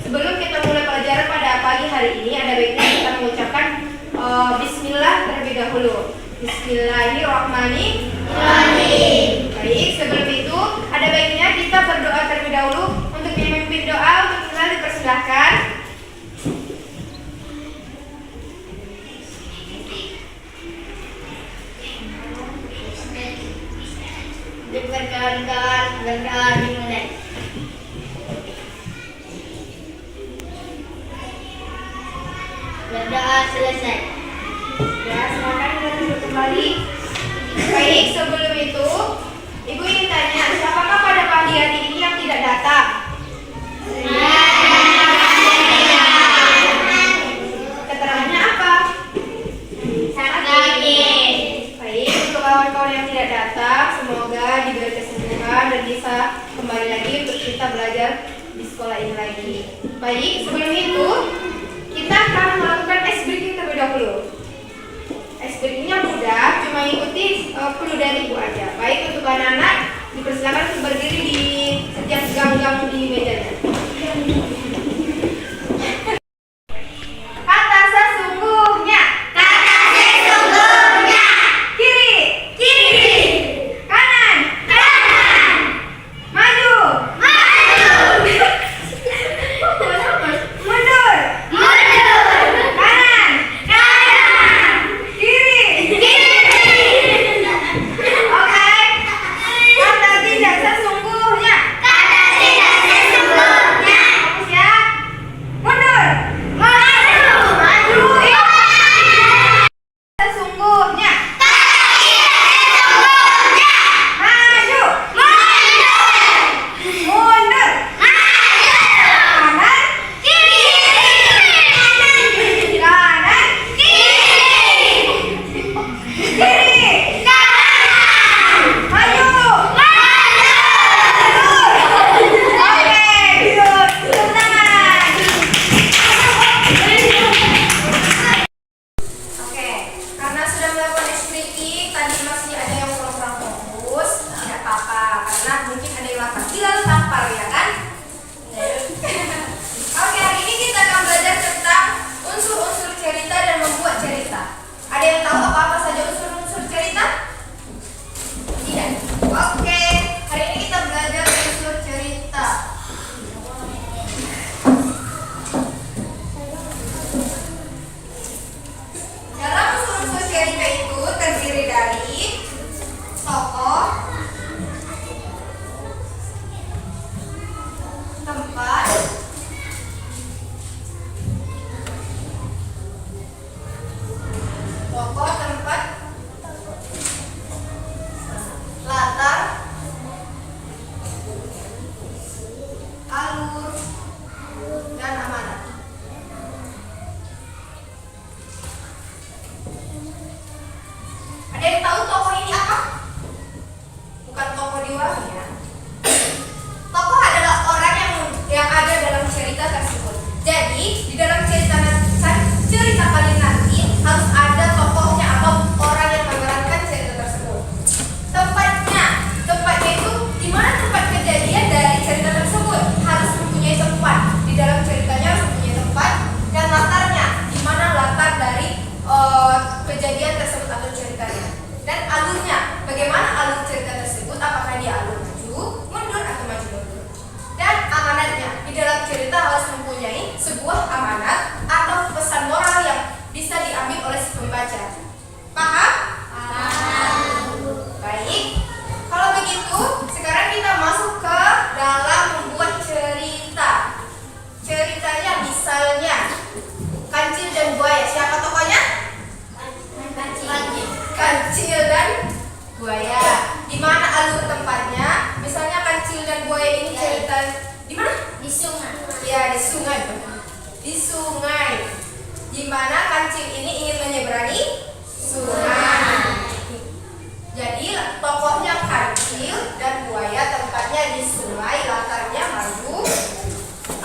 Sebelum kita mulai pelajaran pada pagi hari ini, ada baiknya kita mengucapkan Bismillah terlebih dahulu. Bismillahirrahmanirrahim. Baik, sebelum itu ada baiknya kita berdoa terlebih dahulu. Untuk memimpin doa untuk kita dipersilahkan. Berdoa dimulai. Berdoa selesai. Ya, silakan kita duduk kembali. Baik, sebelum itu Ibu ingin tanya, siapakah pada pagi hari ini yang tidak datang? Keterangannya apa? Sakit. Baik, untuk kawan-kawan yang tidak datang, semoga diberi kesembuhan dan bisa kembali lagi untuk kita belajar di sekolah ini lagi. Baik, sebelum itu kita akan melakukan ice breaking terlebih dahulu. Ice breakingnya mudah, cuma ikuti clue dari Ibu aja. Baik, untuk anak-anak dipersilakan untuk berdiri di setiap gang-gang di mejanya. Kata sesungguhnya. Kata sesungguhnya. Kiri. Kiri. Kanan. Kanan. Maju. Maju. Mundur. Mundur. Kanan. Kanan. Kiri. Kiri. Oke. Kata tidak sesungguhnya. Kata tidak sesungguhnya.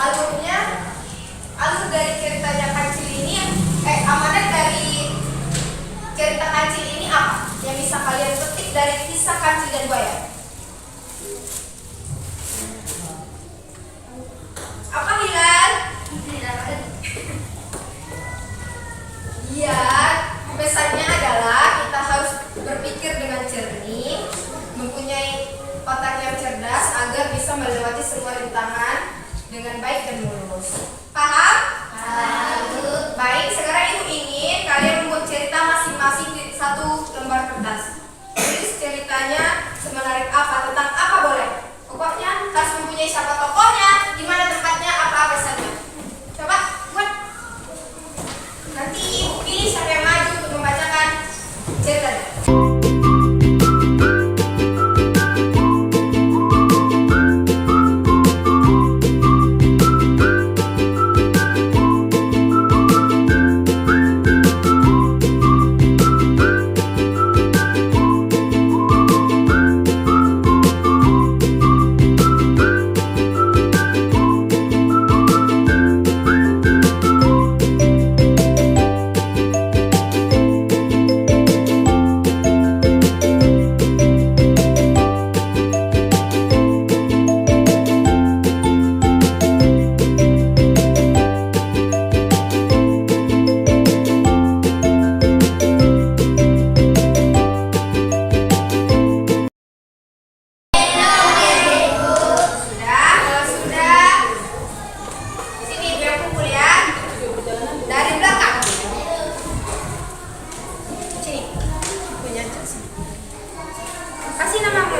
alur dari ceritanya Kancil ini, amanat dari cerita Kancil ini apa? Yang bisa kalian petik dari kisah Kancil dan Buaya? Apa, Hilal? Iya, pesannya adalah kita harus berpikir dengan jernih, mempunyai otak yang cerdas agar bisa melewati semua rintangan dengan baik dan mulus. Paham? Baik, sekarang ibu ingin kalian membuat cerita masing-masing di satu lembar kertas. Tulis ceritanya semenarik apa, tentang apa boleh. Pokoknya harus mempunyai siapa tokohnya, di mana tempatnya, apa pesannya. Coba buat. Nanti ibu pilih siapa yang maju untuk membacakan ceritanya. Kasih namamu.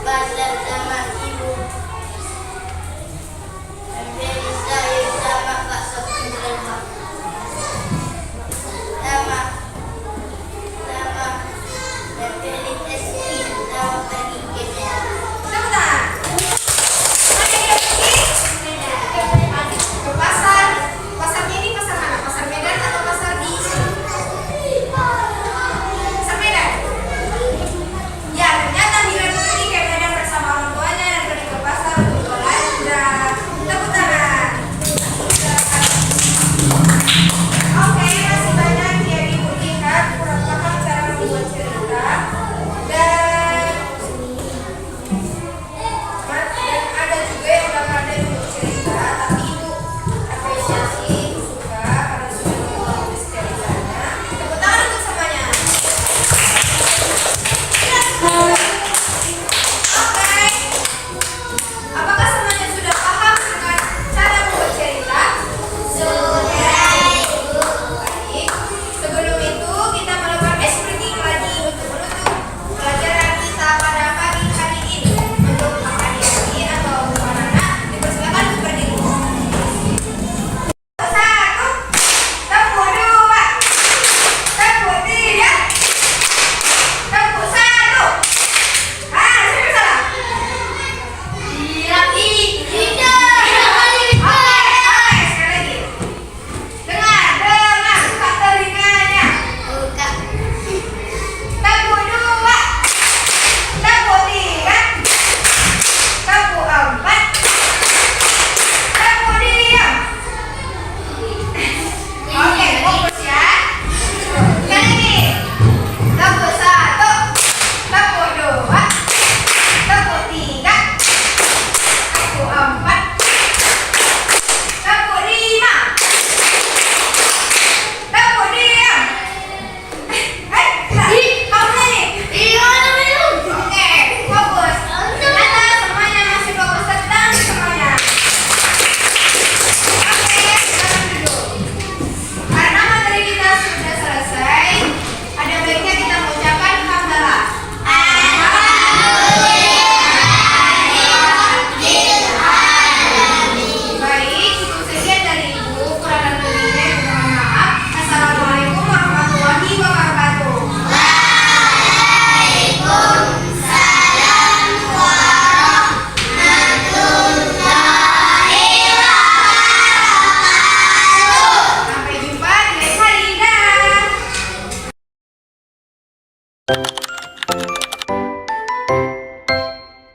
Pada zaman